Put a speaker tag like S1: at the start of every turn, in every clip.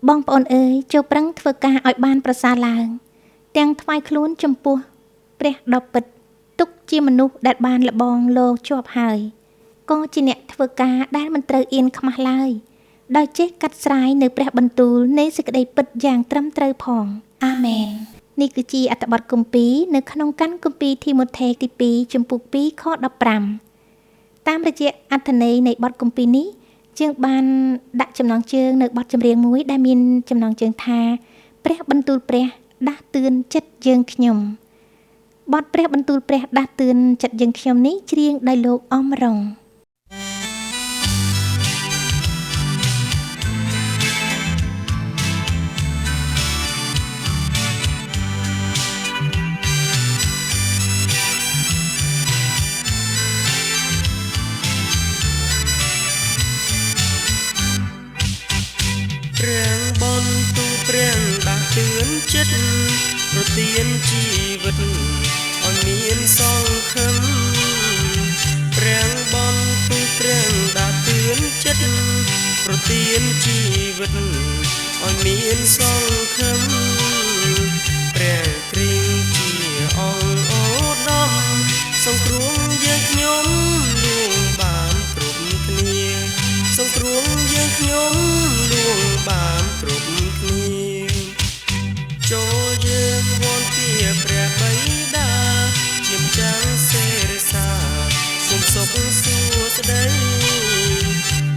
S1: បងប្អូនអើយចូលប្រឹងធ្វើការឲ្យបានប្រសើរឡើងទាំងថ្វាយខ្លួនចំពោះព្រះដ៏ពិតទុកជាមនុស្សដែលបានលបងលោជាប់ហើយក៏ជាអ្នកធ្វើការដែលមិនត្រូវអៀនខ្មាស់ឡើយដោយចេះកាត់ស្រាយនៅព្រះបន្ទូលនៃសេចក្តីពិតយ៉ាងត្រឹមត្រូវផងអាមែននេះគឺជាអត្ថបទគម្ពីរនៅក្នុងគម្ពីរធីម៉ូថេទី2ចំពុក2ខ15តាមរយៈអត្ថន័យនៃបទគម្ពីរនេះយើងបានដាក់ចំណងជើងនៅបទចម្រៀងមួយដែលមានចំណងជើងថាព្រះបន្ទូលព្រះដាស់តឿនចិត្តយើងខ្ញុំបទព្រះបន្ទូលព្រះដាស់តឿនចិត្តយើងខ្ញុំនេះច្រៀងដោយលោកអំរង
S2: ព្រះបន្ទូលព្រះដាស់តឿនចិត្តប្រទានជីវិតឲ្យមានសង្ឃឹមព្រះបន្ទូលព្រះដាស់តឿនចិត្តប្រទានជីវិតឲ្យមានសង្ឃឹមព្រះគ្រីស្ទជាអង្គឧត្តមសង្គ្រោះយើងខ្ញុំលួងបានគ្រប់គ្នាសង្គ្រោះយើងខ្ញុំលួងបានគ្រប់គ្នាចូលយើងវន្ទាព្រះបិតាជាម្ចាស់សេរីសាសូមសុខសួស្តី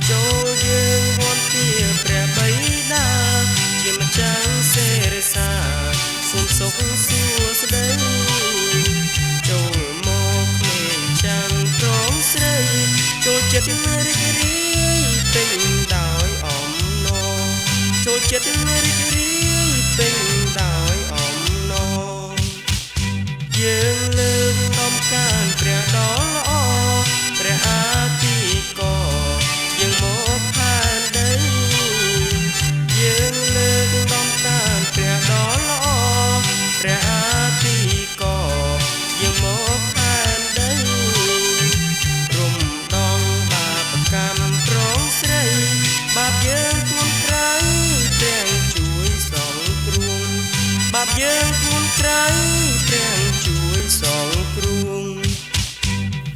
S2: ចូលយើងវន្ទាព្រះបិតាជាម្ចាស់សេរីសាសូមសុខសួស្តីចូលមកក្មេងចាំត្រង់ស្រីចូលចិត្តរីករាយពេញដោយអំណរចូលចិត្តរីករាយពេញដោយអំណរយើងលើកដំកើងព្រះដ៏ល្អព្រះអាទិកយើងមកផែនដីយើងលើកដំកើងព្រះដ៏ល្អព្រះអាទិកយើងមកផែនដីរំដងបាបកម្មប្រងស្រីបាបយើងធ្ងន់ក្រៃព្រះជួយសង្គ្រោះបាបយើងធ្ងន់ក្រៃព្រះជួយសង្គ្រោះ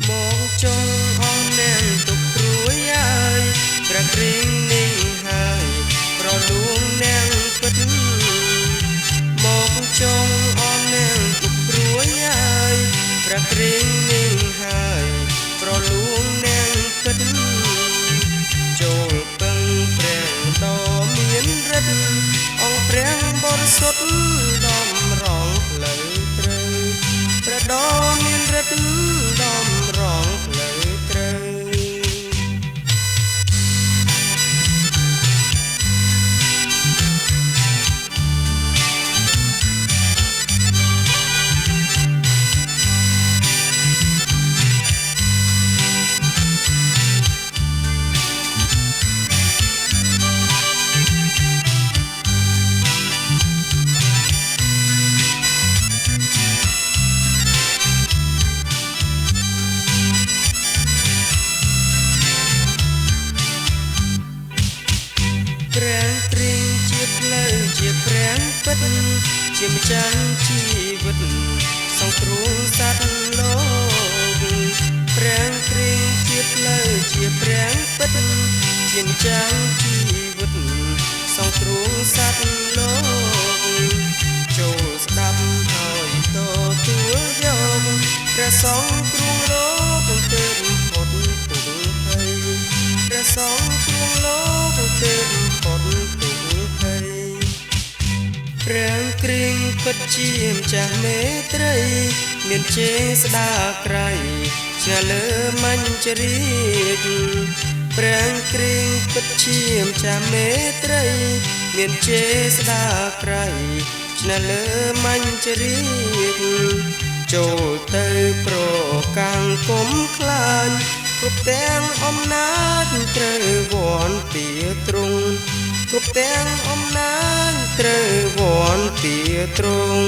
S2: មកចង់អស់នាងទុកព្រួយហើយព្រះគ្រីស្ទនឹងហើយប្រលួងនាងពិតមកចង់អស់នាងទុកព្រួយហើយព្រះគ្រីស្ទនឹងហើយប្រលួងនាងពិតចូលពឹងព្រះដ៏មានឫទ្ធិអង្គព្រះបរិសុទ្ធដំរងផ្លូវត្រូវព្រះដ៏មានឫទ្ធិដំរងផ្លូវត្រូវព្រះទ្រង់ជាផ្លូវជាព្រះពិតជាម្ចាស់ជីវិតសង្គ្រោះសត្វលោកព្រះទ្រង់ជាផ្លូវជាព្រះពិតជាម្ចាស់ជីវិតសង្គ្រោះសត្វលោកចូលស្ដាប់ហើយទទួលយកព្រះសង្គ្រោះលោកទើបផុតទុក្ខភ័យព្រះសង្គ្រោះលោកទើបផុតទុក្ខភ័យព្រះគ្រីស្ទពិតជាម្ចាស់មេត្រីមានចេស្តាក្រៃឆ្ងាលើមញ្ជរាជព្រះគ្រីស្ទពិតជាម្ចាស់មេត្រីមានចេស្តាក្រៃឆ្ងាលើមញ្ជរាជចូលទៅប្រកាំងគុំខ្លាញ់គ្រប់ទាំងអំណាចត្រូវវន្ទាទ្រង់គ្រប់ទាំងអំណាចត្រូវវន្ទាទ្រង់